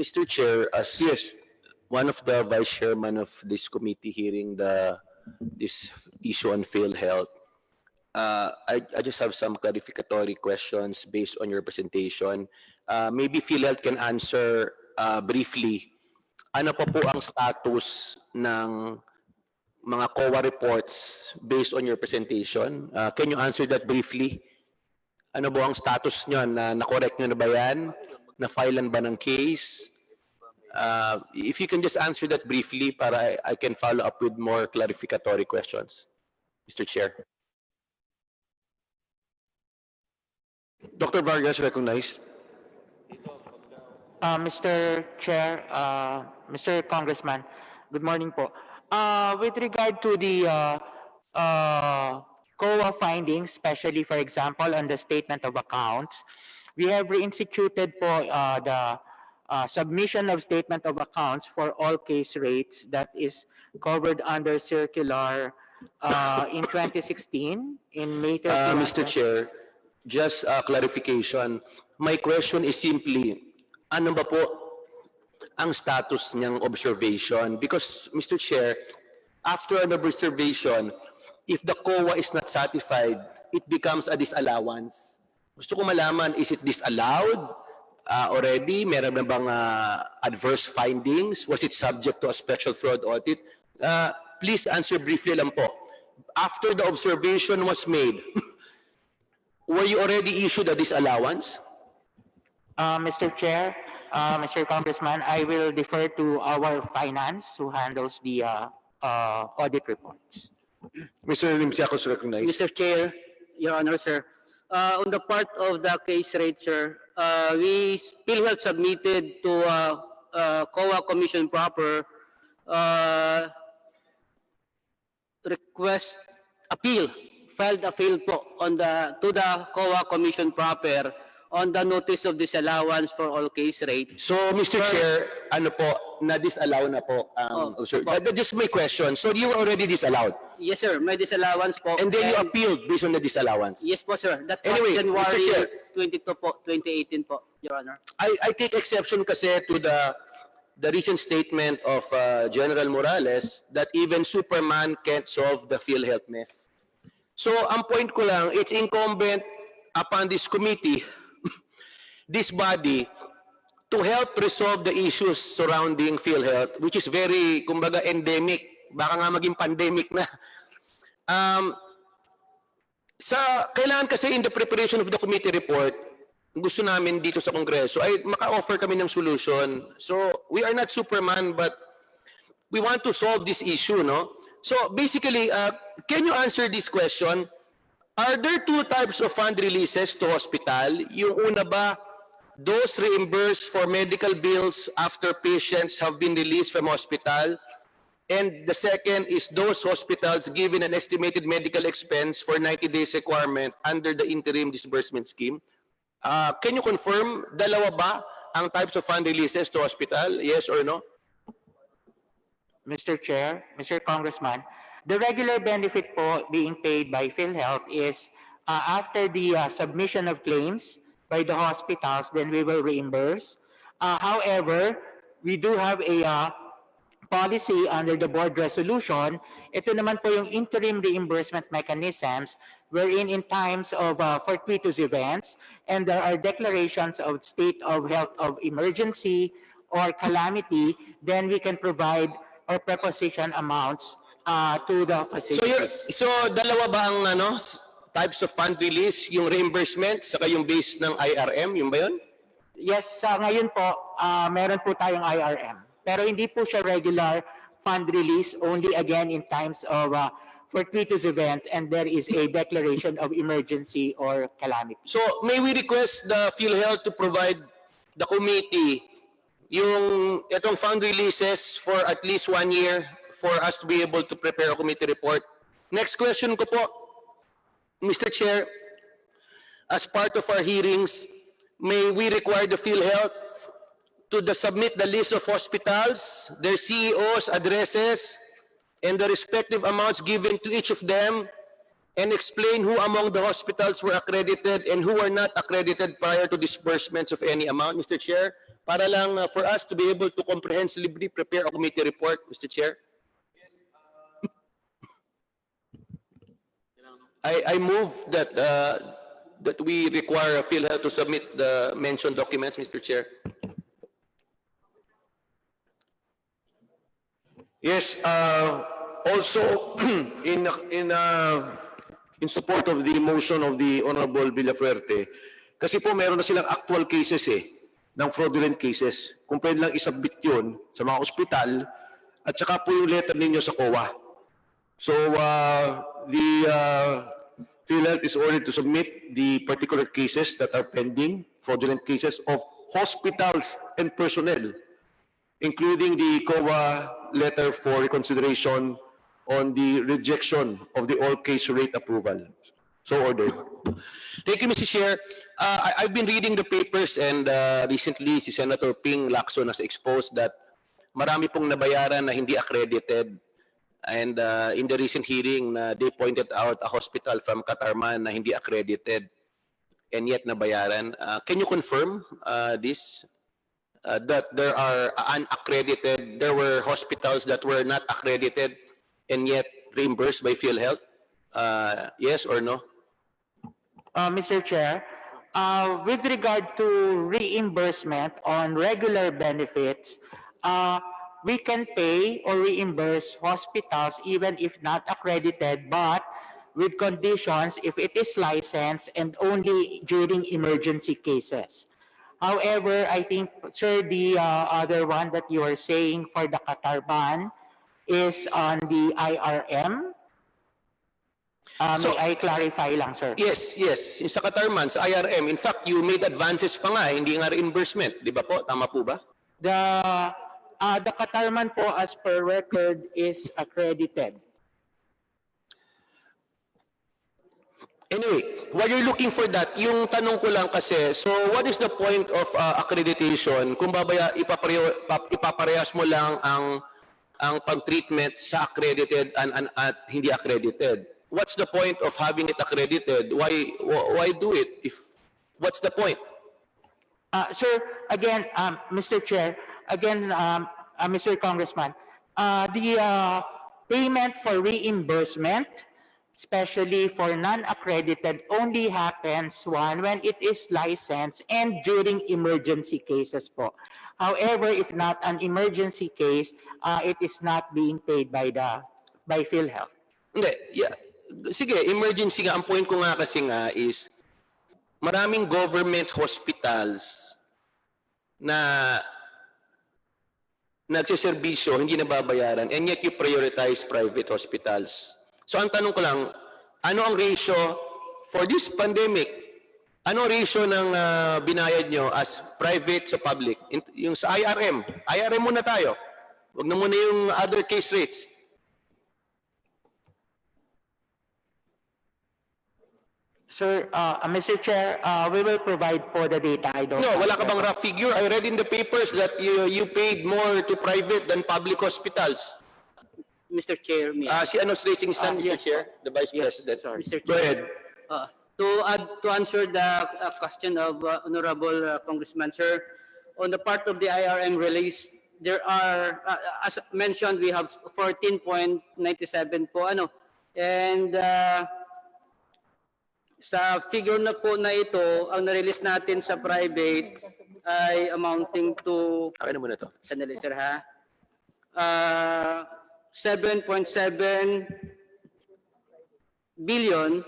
Mr. Chair, as Yes. one of the vice chairman of this committee hearing this issue on Philhealth, I just have some clarificatory questions based on your presentation. Maybe Philhealth can answer briefly. Ano pa po ang status ng mga COA reports based on your presentation? Can you answer that briefly? Ano po ang status nyo? Na-correct nyo na ba yan? Na-filean ba ng case? If you can just answer that briefly para I can follow up with more clarificatory questions. Mr. Chair. Dr. Vargas recognized. Mr. Chair, Mr. Congressman, good morning po. With regard to the COA findings, especially for example on the statement of accounts, we have reinstituted po the submission of statement of accounts for all case rates that is covered under circular in 2016 in May 31. Mr. Chair, just a clarification. My question is simply, ano ba po ang status niyang observation? Because, Mr. Chair, after an observation, if the COA is not satisfied, it becomes a disallowance. Gusto ko malaman, is it disallowed already? Meron na bang adverse findings? Was it subject to a special fraud audit? Please answer briefly lang po. After the observation was made, were you already issued a disallowance? Mr. Chair, Mr. Congressman, I will defer to our finance who handles the audit reports. Mr. Limsiakos recognized. Mr. Chair, Your Honor, sir. On the part of the case rate, sir, we Philhealth submitted to COA Commission proper request appeal, filed appeal po on to the COA Commission proper on the notice of disallowance for all case rate. So, Mr. Chair, ano po, na-disallow na po. Sir, that's just my question. So, you were already disallowed? Yes, sir. May disallowance po. And then you appealed based on the disallowance? Yes po, sir. That Anyway, was Mr. January Chair. 22 po, 2018 po, Your Honor. I take exception kasi to the recent statement of General Morales that even Superman can't solve the Philhealth mess. So, ang point ko lang, it's incumbent upon this committee, this body, to help resolve the issues surrounding Philhealth, which is very, kumbaga, endemic. Baka nga maging pandemic na. Kailangan kasi in the preparation of the committee report, gusto namin dito sa Kongreso ay maka-offer kami ng solution. So, we are not Superman, but we want to solve this issue, no? So, basically, can you answer this question? Are there two types of fund releases to hospital? Yung una ba, those reimbursed for medical bills after patients have been released from hospital? And the second is those hospitals given an estimated medical expense for 90 days requirement under the interim disbursement scheme. Can you confirm, dalawa ba ang types of fund releases to hospital? Yes or no? Mr. Chair, Mr. Congressman, the regular benefit po being paid by Philhealth is after the submission of claims by the hospitals, then we will reimburse. However, we do have a policy under the board resolution. Ito naman po yung interim reimbursement mechanisms wherein in times of fortuitous events and there are declarations of state of health of emergency or calamity, then we can provide or preposition amounts to the facilities. So dalawa ba ang types of fund release, yung reimbursement saka yung base ng IRM, yung ba yun? Yes, ngayon po, meron po tayong IRM. Pero hindi po siya regular fund release, only again in times of fortuitous event and there is a declaration of emergency or calamity. So may we request the Philhealth to provide the committee yung itong fund releases for at least 1 year for us to be able to prepare a committee report? Next question ko po, Mr. Chair, as part of our hearings, may we require the Philhealth to submit the list of hospitals, their CEOs, addresses, and the respective amounts given to each of them, and explain who among the hospitals were accredited and who were not accredited prior to disbursements of any amount, Mr. Chair? para lang for us to be able to comprehensively prepare a committee report, Mr. Chair. I move that that we require Philhealth to submit the mentioned documents, Mr. Chair. Yes, also in support of the motion of the Honorable Villafuerte, kasi po meron na silang actual cases ng fraudulent cases. Kung pwede lang isubmit yun sa mga ospital at saka po yung letter ninyo sa COA. So the Philhealth is ordered to submit the particular cases that are pending, fraudulent cases of hospitals and personnel, including the COA letter for reconsideration on the rejection of the all case rate approval. So ordered. Thank you, Mr. Chair. I've been reading the papers and recently si Senator Ping Lacson has exposed that marami pong nabayaran na hindi accredited. And in the recent hearing, they pointed out a hospital from Katarman na hindi accredited and yet nabayaran. Can you confirm this? That there are unaccredited, there were hospitals that were not accredited and yet reimbursed by Philhealth? Yes or no? Mr. Chair, with regard to reimbursement on regular benefits, we can pay or reimburse hospitals even if not accredited, but with conditions if it is licensed and only during emergency cases. However, I think, sir, the other one that you are saying for the Qatar ban is on the IRM. So- May I clarify lang, sir? Yes, yes. Yung sa Katarman, sa IRM, in fact, you made advances pa nga, hindi nga reimbursement. Di ba po? Tama po ba? The Katarman po, as per record, is accredited. Anyway, while you're looking for that, yung tanong ko lang kasi, so what is the point of accreditation kung ipaparehas mo lang ang pag-treatment sa accredited at hindi accredited? What's the point of having it accredited? Why do it? What's the point? Sir, again, Mr. Chair, again, Mr. Congressman, the payment for reimbursement, especially for non-accredited, only happens when it is licensed and during emergency cases po. However, if not an emergency case, it is not being paid by Philhealth. Hindi, yeah. Sige, emergency nga. Ang point ko nga kasi nga is, maraming government hospitals na nagsiservisyo, hindi nababayaran, and yet you prioritize private hospitals. So ang tanong ko lang, ano ang ratio for this pandemic? Ano ang ratio ng binayad nyo as private sa public? Yung sa IRM. IRM muna tayo. Huwag na muna yung other case rates. Sir, Mr. Chair, we will provide po the data. I don't No, wala ka have bang rough figure? I read in the papers that you paid more to private than public hospitals. Mr. Chair, may I- Si ano's raising his hand, Mr. yes. Chair? The Vice President. sorry. Mr. Go Chair. ahead. To answer the question of Honorable Congressman, sir, on the part of the IRM release, there are, as mentioned, we have 14.97 po, and sa figure na po na ito, ang na-release natin sa private ay amounting to, Akin na muna to. sandali sir ha, 7.7 billion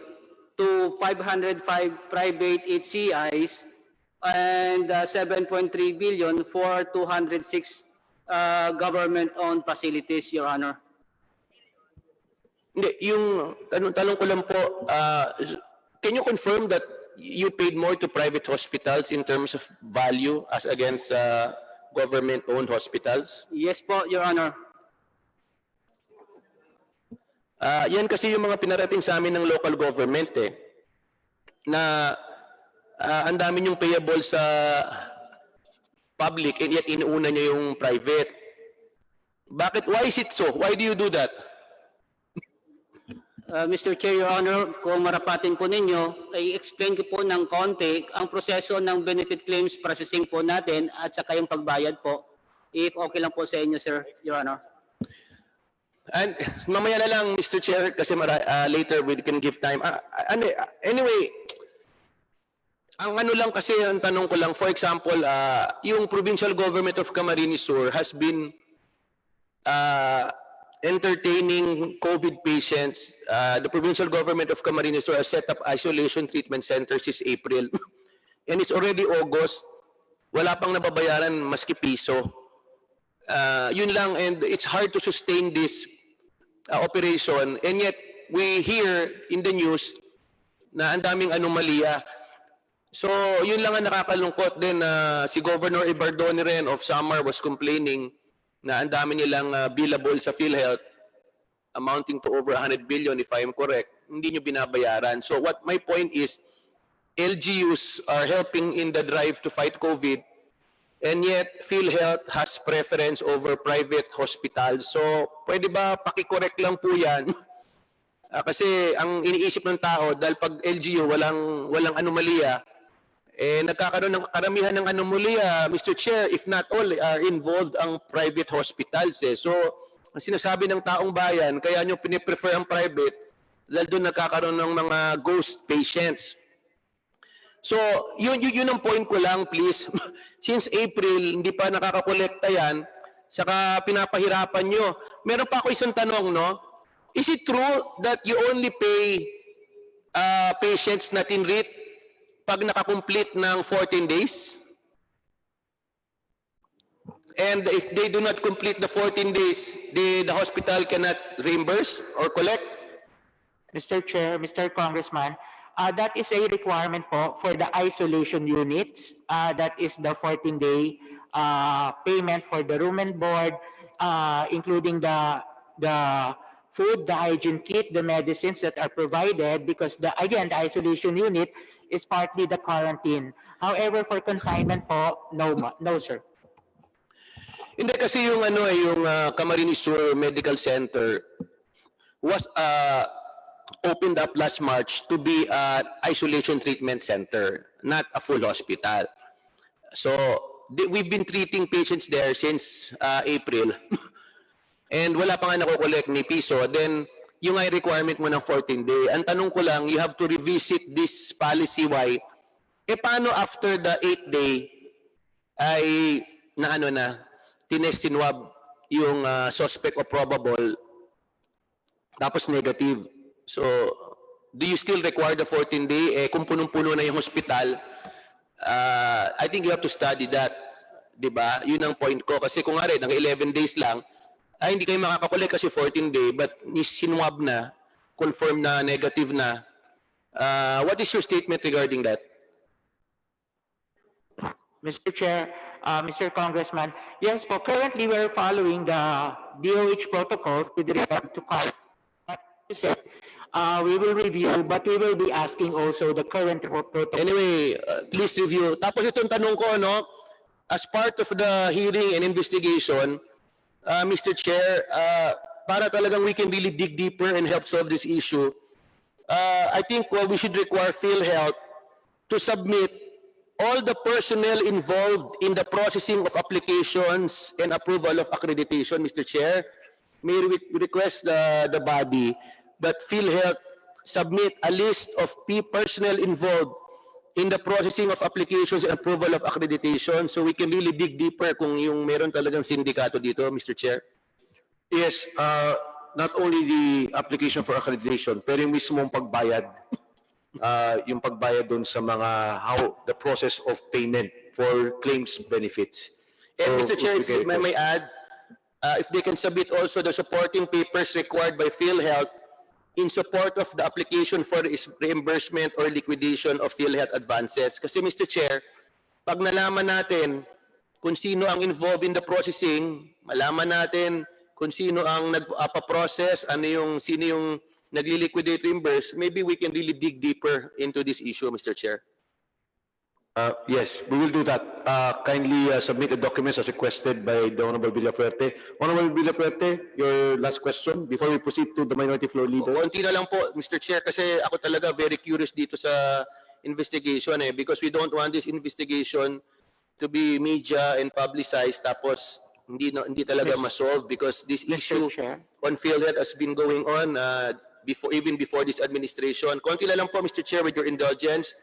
to 505 private HCIs and 7.3 billion for 206 government-owned facilities, Your Honor. Hindi, yung tanong ko lang po, can you confirm that you paid more to private hospitals in terms of value as against government-owned hospitals? Yes po, Your Honor. Yan kasi yung mga pinarating sa amin ng local government na ang dami yung payable sa public and yet inuuna niya yung private. Bakit? Why is it so? Why do you do that? Mr. Chair, Your Honor, kung marapatin po ninyo, ay explain ko po ng konti ang proseso ng benefit claims processing po natin at saka yung pagbayad po. If okay lang po sa inyo, sir, Your Honor. And mamaya na lang, Mr. Chair, kasi later we can give time. Anyway, ang ano lang kasi, ang tanong ko lang, for example, yung provincial government of Camarines Sur has been entertaining COVID patients. The provincial government of Camarines Sur has set up isolation treatment centers since April. And it's already August. Wala pang nababayaran maski piso. Yun lang, and it's hard to sustain this operation. And yet, we hear in the news na ang daming anomalya. So, yun lang ang nakakalungkot din na si Governor Ibardone rin of Samar was complaining na ang dami nilang billable sa Philhealth amounting to over 100 billion if I am correct, hindi nyo binabayaran. So what my point is, LGUs are helping in the drive to fight COVID, and yet PhilHealth has preference over private hospitals. So pwede ba pakicorrect lang po yan? Kasi ang iniisip ng tao, dahil pag LGU walang anomalya, nagkakaroon ng karamihan ng anomalya, Mr. Chair, if not all, are involved ang private hospitals. So, ang sinasabi ng taong bayan, kaya nyo piniprefer ang private, dahil doon nagkakaroon ng mga ghost patients. So, yun ang point ko lang, please. Since April, hindi pa nakakakolekta yan, saka pinapahirapan nyo. Meron pa ako isang tanong, no? Is it true that you only pay patients na tinreat pag nakakomplete ng 14 days? And if they do not complete the 14 days, the hospital cannot reimburse or collect? Mr. Chair, Mr. Congressman, that is a requirement po for the isolation units. That is the 14-day payment for the room and board, including the food, the hygiene kit, the medicines that are provided, because again, the isolation unit is partly the quarantine. However, for confinement po, no sir. Hindi kasi yung Camarines Sur Medical Center was opened up last March to be an isolation treatment center, not a full hospital. So we've been treating patients there since April. And wala pa nga nakukolek ni piso. Then yung ay requirement mo ng 14-day. Ang tanong ko lang, you have to revisit this policy. Why? Paano after the 8th day ay tinestinwab yung suspect o probable tapos negative. So, do you still require the 14-day? Kung punong-puno na yung hospital, I think you have to study that. Diba? Yun ang point ko. Kasi kung nga rin, 11 days lang, hindi kayo makakakolek kasi 14-day, but sinwab na, confirm na, negative na. What is your statement regarding that? Mr. Chair, Mr. Congressman, yes po, currently we're following the DOH protocol with regard to we will review, but we will be asking also the current protocol. Anyway, please review. Tapos itong tanong ko, no, as part of the hearing and investigation, Mr. Chair, para talagang we can really dig deeper and help solve this issue, I think we should require PhilHealth to submit all the personnel involved in the processing of applications and approval of accreditation, Mr. Chair. May we request the body that PhilHealth submit a list of personnel involved in the processing of applications and approval of accreditation, so we can really dig deeper kung yung meron talagang sindikato dito, Mr. Chair. Yes, not only the application for accreditation, pero yung mismong pagbayad, yung pagbayad doon sa how the process of payment for claims benefits. And So, Mr. Chair, if we can I may add, if they can submit also the supporting papers required by PhilHealth in support of the application for reimbursement or liquidation of PhilHealth advances. Kasi Mr. Chair, pag nalaman natin kung sino ang involved in the processing, malaman natin kung sino ang nagpa-process, sino yung nag-liquidate reimburse, maybe we can really dig deeper into this issue, Mr. Chair. Yes, we will do that. Kindly submit the documents as requested by the Honorable Villafuerte. Honorable Villafuerte, your last question before we proceed to the minority floor leader. Konti na lang po, Mr. Chair, kasi ako talaga very curious dito sa investigation because we don't want this investigation to be media and publicized tapos hindi talaga ma-solve because this issue Chair. on Philhealth has been going on even before this administration. Konti na lang po, Mr. Chair, with your indulgence.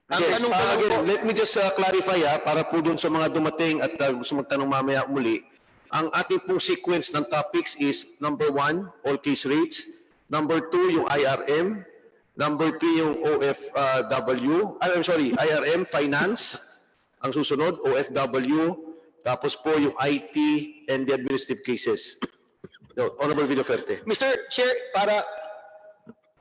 Ang Yes, tanong ko lang again, po, let me just clarify para po dun sa mga dumating at gusto magtanong mamaya muli. Ang ating pong sequence ng topics is number 1, all case rates. Number 2, yung IRM. Number 3, yung IRM, finance. Ang susunod, OFW. Tapos po yung IT and the administrative cases. Honorable Villaferte. Mr. Chair, para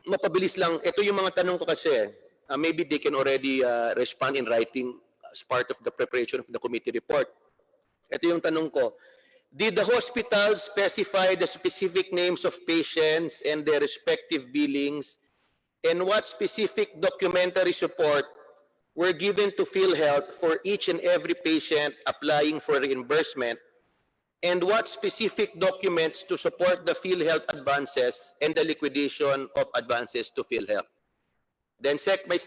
mapabilis lang, ito yung mga tanong ko kasi. Maybe they can already respond in writing as part of the preparation of the committee report. Ito yung tanong ko. Did the hospital specify the specific names of patients and their respective billings? And what specific documentary support were given to Philhealth for each and every patient applying for reimbursement? And what specific documents to support the Philhealth advances and the liquidation of advances to Philhealth? Then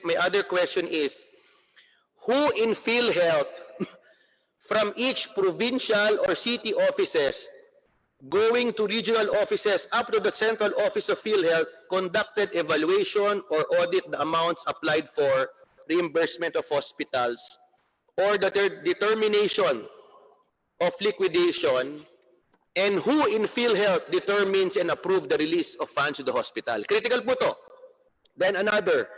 my other question is, who in Philhealth from each provincial or city offices going to regional offices up to the central office of Philhealth conducted evaluation or audit the amounts applied for reimbursement of hospitals or the determination of liquidation, and who in Philhealth determines and approves the release of funds to the hospital? Critical po to. Then another,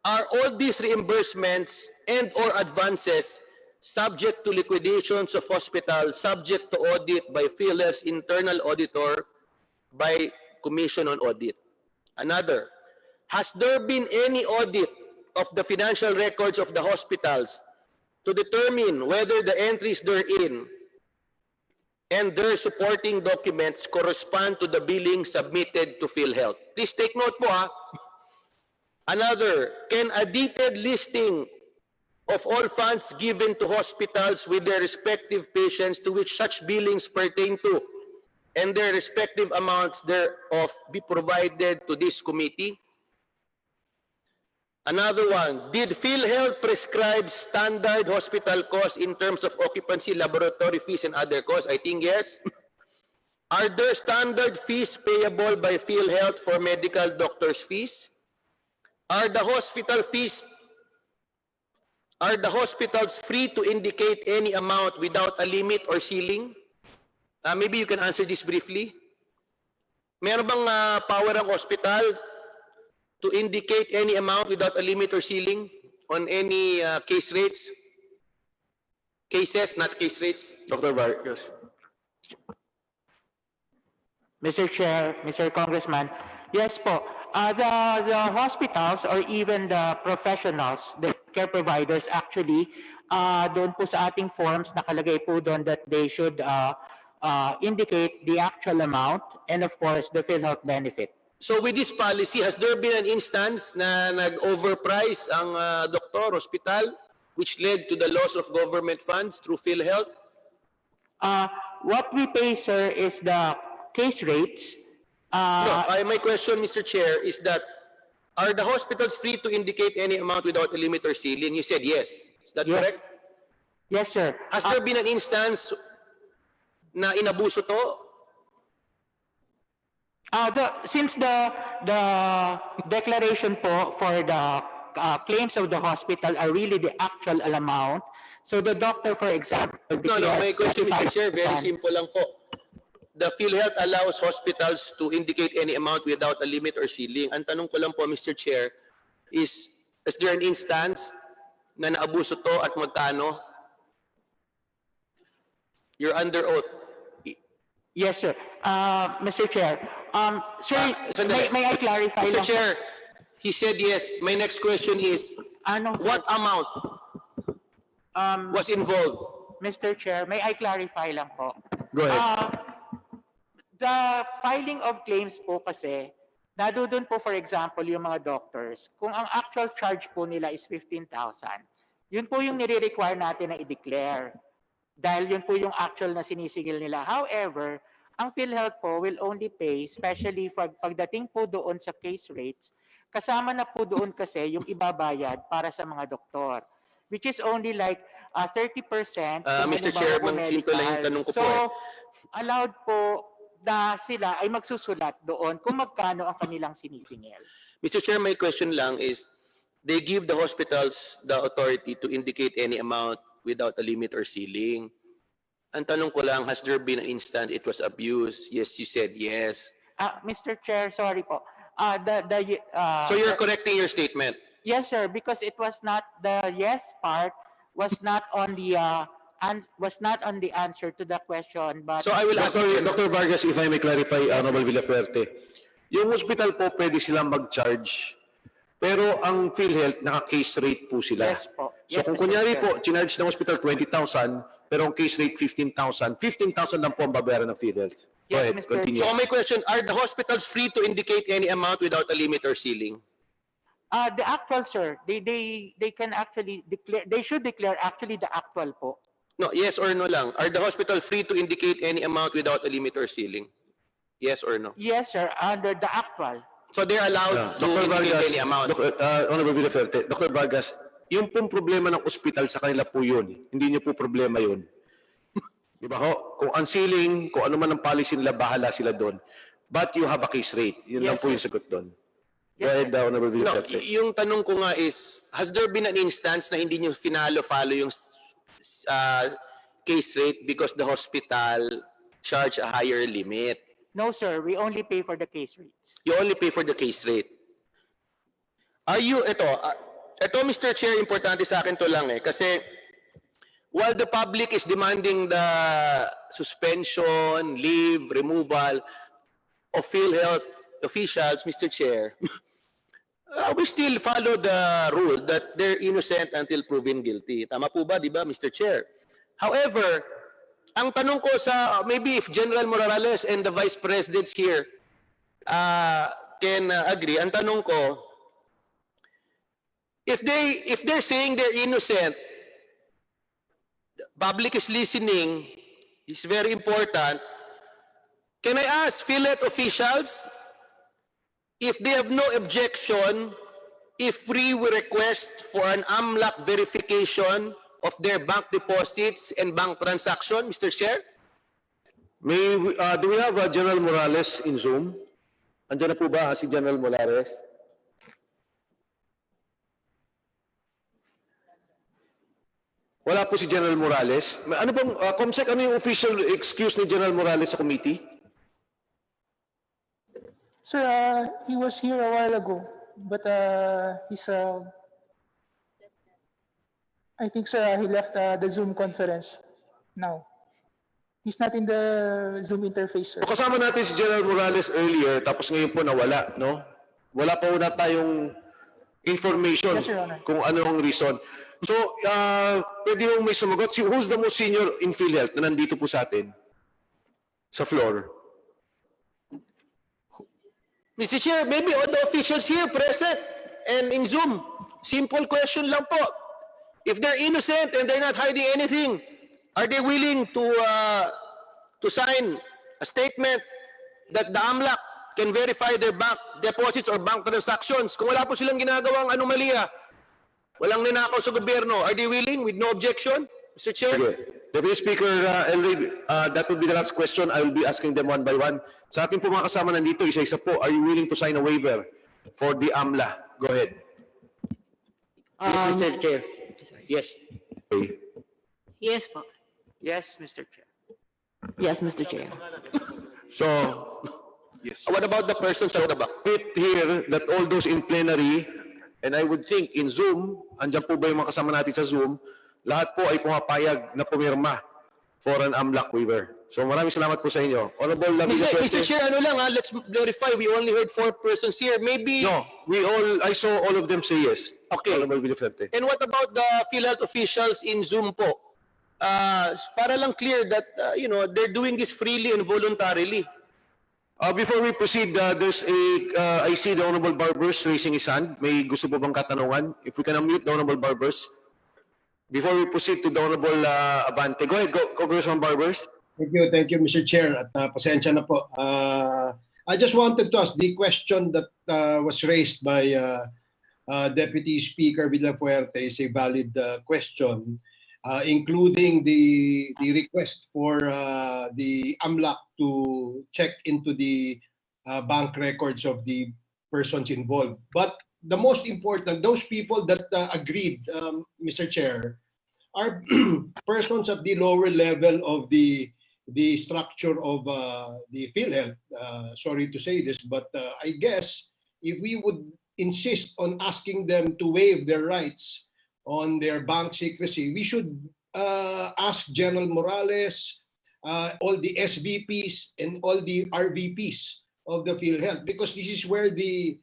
are all these reimbursements and or advances subject to liquidations of hospitals, subject to audit by Philhealth's internal auditor by Commission on Audit? Another, has there been any audit of the financial records of the hospitals to determine whether the entries therein and their supporting documents correspond to the billing submitted to Philhealth? Please take note po ha. Another, can a detailed listing of all funds given to hospitals with their respective patients to which such billings pertain to and their respective amounts thereof be provided to this committee? Another one, did Philhealth prescribe standard hospital costs in terms of occupancy, laboratory fees, and other costs? I think yes. Are there standard fees payable by Philhealth for medical doctors' fees? Are the hospitals free to indicate any amount without a limit or ceiling? Maybe you can answer this briefly. Meron bang power ang hospital to indicate any amount without a limit or ceiling on any case rates? Cases, not case rates. Dr. Vargas. Mr. Chair, Mr. Congressman, yes po. The hospitals or even the professionals, the care providers actually, doon po sa ating forms nakalagay po doon that they should indicate the actual amount and of course the Philhealth benefit. So with this policy, has there been an instance na nag-overprice ang doktor, hospital, which led to the loss of government funds through Philhealth? What we pay, sir, is the case rates. My question, Mr. Chair, is that are the hospitals free to indicate any amount without a limit or ceiling? You said yes. Is that Yes. correct? Yes, sir. Has there been an instance na inabuso to? Since the declaration po for the claims of the hospital are really the actual amount, so the doctor, for example, No, my question, Mr. Chair, very 35%. simple lang po. The Philhealth allows hospitals to indicate any amount without a limit or ceiling. Ang tanong ko lang po, Mr. Chair, is there an instance na naabuso to at magkano? You're under oath. Yes, sir. Mr. Chair, sir, Sandali. may I clarify Mr. lang? Chair, he said yes. My next question is, Ano, sir? what amount was involved? Mr. Chair, may I clarify lang po? Go ahead. The filing of claims po kasi, nadudun po for example yung mga doctors, kung ang actual charge po nila is 15,000, Yun po yung nire-require natin na i-declare. Dahil yun po yung actual na sinisingil nila. However, ang PhilHealth po will only pay, especially pagdating po doon sa case rates, kasama na po doon kasi yung ibabayad para sa mga doktor, which is only like 30%. Mr. Chair, simple lang yung tanong ko so, po eh. allowed po na sila ay magsusulat doon kung magkano ang kanilang sinisingil. Mr. Chair, my question lang is, they give the hospitals the authority to indicate any amount without a limit or ceiling. Ang tanong ko lang, has there been an instance it was abused? Yes, you said yes. Mr. Chair, sorry po. So you're correcting your statement? Yes, sir, because it was not the yes part was not on the answer to the question, but So I will ask Dr. Vargas, if I may clarify, Honorable Villafuerte, yung hospital po pwede silang mag-charge, pero ang PhilHealth, naka-case rate po sila. Yes po. So Yes, kung Mr. kunyari Chair. po, chinarge ng hospital 20,000, pero ang case rate 15,000, 15,000 lang po ang babayaran ng PhilHealth. Go Yes, ahead, Mr. continue. So my question, are the hospitals free to indicate any amount without a limit or ceiling? The actual, sir, they can actually declare, they should declare actually the actual po. No, yes or no lang. Are the hospital free to indicate any amount without a limit or ceiling? Yes or no? Yes, sir, under the actual. So they're allowed to Dr. indicate Vargas, any amount. Honorable Villafuerte, Dr. Vargas, yung pong problema ng ospital sa kanila po yun. Hindi niyo po problema yun. Di ba ho? Kung ang ceiling, kung ano man ang policy nila, bahala sila doon. But you have a case rate. Yun lang Yes, po sir. yung sagot doon. Go Yes, ahead, Honorable No, Villafuerte. yung tanong ko nga is, has there been an instance na hindi nyo follow yung case rate because the hospital charge a higher limit? No, sir, we only pay for the case rates. You only pay for the case rate. Ito Mr. Chair, importante sa akin to lang eh, kasi while the public is demanding the suspension, leave, removal of PhilHealth officials, Mr. Chair, we still follow the rule that they're innocent until proven guilty. Tama po ba, di ba, Mr. Chair? However, ang tanong ko sa, maybe if General Morales and the Vice Presidents here can agree, ang tanong ko, if they're saying they're innocent, public is listening, it's very important. Can I ask PhilHealth officials if they have no objection if we will request for an AMLC verification of their bank deposits and bank transaction, Mr. Chair? Do we have General Morales in Zoom? Andiyan na po ba si General Morales? Wala po si General Morales. Ano bang, Comsec, ano yung official excuse ni General Morales sa committee? Sir, he was here a while ago, but he's, I think, sir, he left the Zoom conference now. He's not in the Zoom interface, sir. So, kasama natin si General Morales earlier, tapos ngayon po nawala, no? Wala pa wala tayong information Yes, Your Honor. kung anong reason. So, pwede yung may sumagot. Who's the most senior in PhilHealth na nandito po sa atin? Sa floor? Mr. Chair, maybe all the officials here present and in Zoom. Simple question lang po. If they're innocent and they're not hiding anything, are they willing to sign a statement that the AMLC can verify their bank deposits or bank transactions? Kung wala po silang ginagawang anomalya, walang ninakaw sa gobyerno, are they willing with no objection, Mr. Chair? Sige. Deputy Speaker Elray, that would be the last question. I will be asking them one by one. Sa ating po mga kasama nandito, isa-isa po, are you willing to sign a waiver for the AMLA? Go ahead. Yes, Mr. Chair. Yes. Okay. Yes po. Yes, Mr. Chair. Yes, Mr. Chair. So, What about the persons at the back? it here that all those in plenary, and I would think in Zoom, andyan po ba yung mga kasama natin sa Zoom, lahat po ay pumapayag na pumirma for an AMLAC waiver. So maraming salamat po sa inyo. Honorable Mr. Chair, ano lang ha, let's verify. We only heard 4 persons here. Maybe... No, I saw all of them say yes. Okay. Honorable Villafuerte. And what about the PhilHealth officials in Zoom po? Para lang clear that, they're doing this freely and voluntarily. Before we proceed, there's I see the Honorable Barbers raising his hand. May gusto po bang katanungan? If we can unmute the Honorable Barbers. before we proceed to the Honorable Abante, go ahead, Congressman Barbers. Thank you, Mr. Chair. At pasensya na po. I just wanted to ask the question that was raised by Deputy Speaker Villafuerte is a valid question, including the request for the AMLC to check into the bank records of the persons involved. But the most important, those people that agreed, Mr. Chair, are persons at the lower level of the structure of the Philhealth. Sorry to say this, but I guess if we would insist on asking them to waive their rights on their bank secrecy, we should ask General Morales, all the SVPs and all the RVPs of the Philhealth, because this is where the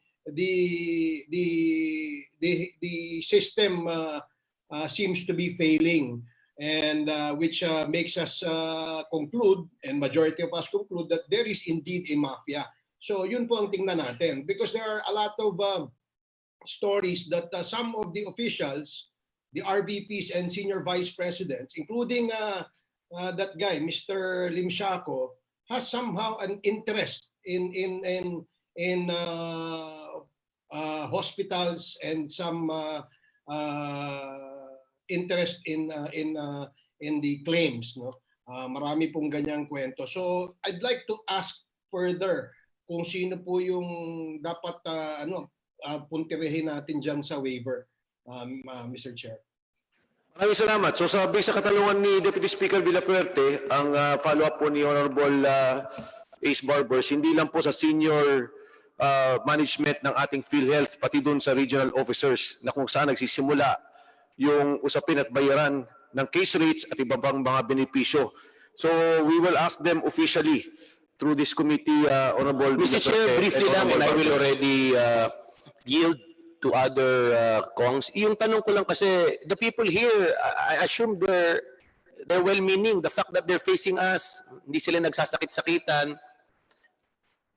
system seems to be failing, and which makes us conclude, and majority of us conclude, that there is indeed a mafia. So yun po ang tingnan natin, because there are a lot of stories that some of the officials, the RVPs and senior vice presidents, including that guy, Mr. Limshaco, has somehow an interest in hospitals and some interest in the claims, no? Marami pong ganyang kwento. So I'd like to ask further kung sino po yung dapat puntirehin natin diyan sa waiver, Mr. Chair. Maraming salamat. So sa katanungan ni Deputy Speaker Villafuerte, ang follow-up po ni Honorable Ace Barbers, hindi lang po sa senior management ng ating PhilHealth, pati doon sa regional officers na kung saan nagsisimula yung usapin at bayaran ng case rates at iba pang mga benepisyo. So we will ask them officially through this committee, Honorable Mr. Chair, briefly lang, and I will already yield to other Kongs. Yung tanong ko lang kasi, the people here, I assume they're well-meaning. The fact that they're facing us, hindi sila nagsasakit-sakitan,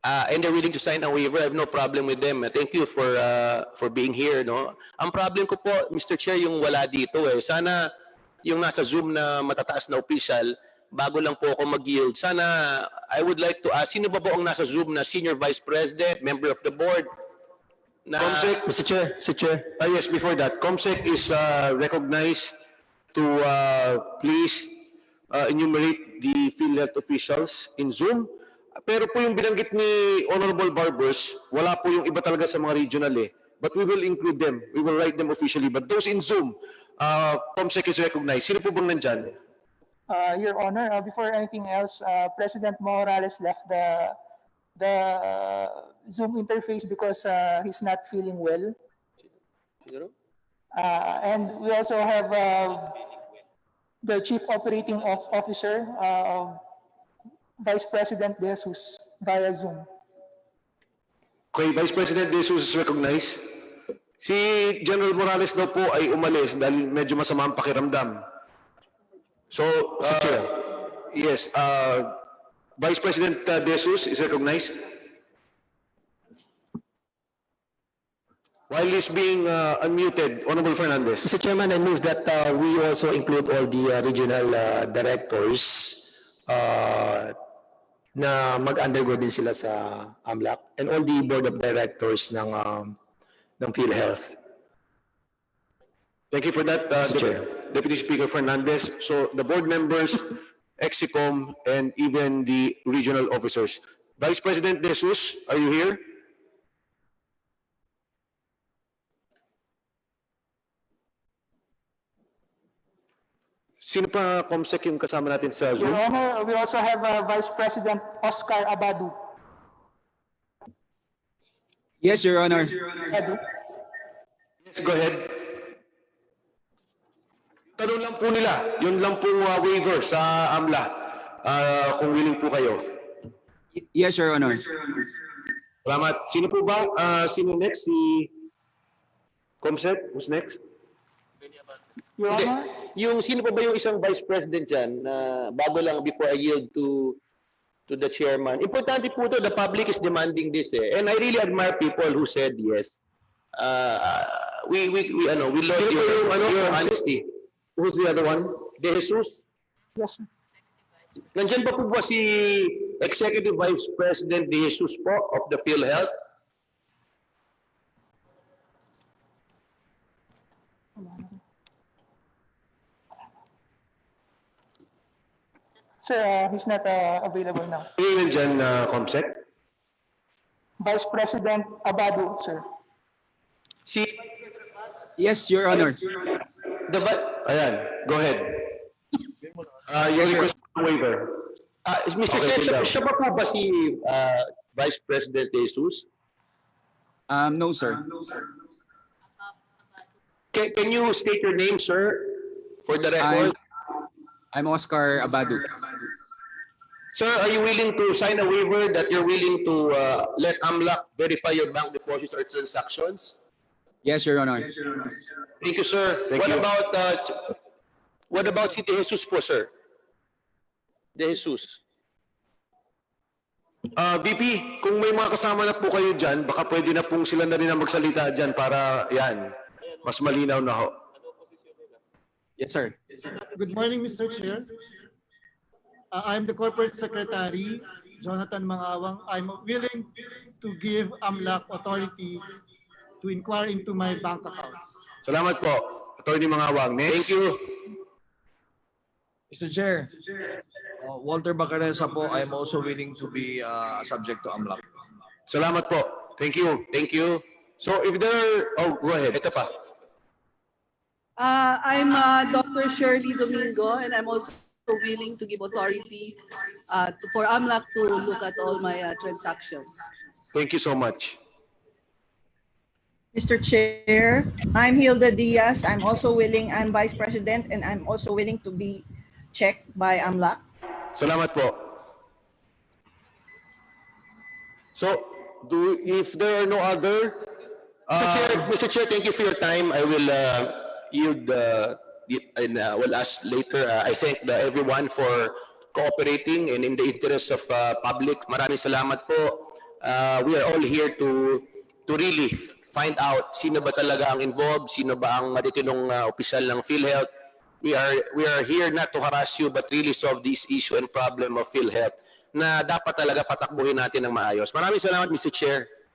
and they're willing to sign a waiver, I have no problem with them. Thank you for being here. No? Ang problem ko po, Mr. Chair, yung wala dito. Sana yung nasa Zoom na matataas na official, bago lang po ako mag-yield, sana I would like to ask, sino ba ang nasa Zoom na Senior Vice President, member of the board? Na... Comsec, Mr. Chair. Yes, before that, Comsec is recognized to please enumerate the PhilHealth officials in Zoom. Pero po yung binanggit ni Honorable Barbers, wala po yung iba talaga sa mga regional But we will include them. We will write them officially. But those in Zoom, Comsec is recognized. Sino po bang nandyan? Your Honor, before anything else, President Morales left the Zoom interface because he's not feeling well. And we also have the Chief Operating Officer, Vice President De Jesus, via Zoom. Okay, Vice President De Jesus is recognized. Si General Morales daw po ay umalis dahil medyo masama ang pakiramdam. So, yes, Vice President De Jesus is recognized. While he's being unmuted, Honorable Fernandez. Mr. Chairman, I move that we also include all the regional directors na mag-undergo din sila sa AMLC and all the board of directors ng PhilHealth. Thank you for that, Deputy Speaker Fernandez. So the board members, EXICOM, and even the regional officers. Vice President De Jesus, are you here? Sino pa, Comsec, yung kasama natin sa Zoom? Your Honor, we also have Vice President Oscar Abadu. Yes, Your Honor. Abadu. Yes, go ahead. Tanong lang po nila, yun lang po waiver sa AMLA, kung willing po kayo. Yes, Your Honor. Salamat. Sino po ba? Sino next? Si Comsec? Who's next? Your Hindi. Honor, Yung sino pa ba yung isang vice president dyan na bago lang before I yield to the chairman? Importante po to, the public is demanding this and I really admire people who said yes. We laud your honesty. Who's the other one? De Jesus? Yes, sir. Nandiyan pa po ba si Executive Vice President De Jesus po of the Philhealth? Sir, he's not available now. Tingnan dyan, Comsec. Vice President Abado, sir. Si Yes, Your Honor. Ayan, go ahead. Your request for waiver. Mr. Okay, Chair, sit down. siya pa po ba si Vice President De Jesus? No, sir. Can you state your name, sir, for the record? I'm Oscar Abadu. Sir, are you willing to sign a waiver that you're willing to let AMLAC verify your bank deposits or transactions? Yes, Your Honor. Thank you, sir. Thank you. What about si De Jesus po, sir? De Jesus. VP, kung may mga kasama na po kayo dyan, baka pwede na pong sila na rin ang magsalita dyan para, yan, mas malinaw na ho. Yes, sir. Good morning, Mr. Chair. I'm the Corporate Secretary, Jonathan Mangawang. I'm willing to give AMLAC authority to inquire into my bank accounts. Salamat po. Attorney Mangawang. Next. Thank you. Mr. Chair, Walter Bacaresa po, I'm also willing to be subject to AMLAC. Salamat po. Thank you. Thank you. So if there go ahead. Ito pa. I'm Dr. Shirley Domingo, and I'm also willing to give authority for AMLAC to look at all my transactions. Thank you so much. Mr. Chair, I'm Hilda Diaz. I'm also willing, I'm Vice President, and I'm also willing to be checked by AMLAC. Salamat po. So, if there are no other... Mr. Chair, thank you for your time. I will yield and will ask later. I thank everyone for cooperating and in the interest of public. Maraming salamat po. We are all here to really find out sino ba talaga ang involved, sino ba ang matitinong opisyal ng Philhealth. We are here not to harass you but really solve this issue and problem of Philhealth na dapat talaga patakbuhin natin ng maayos. Maraming salamat, Mr. Chair.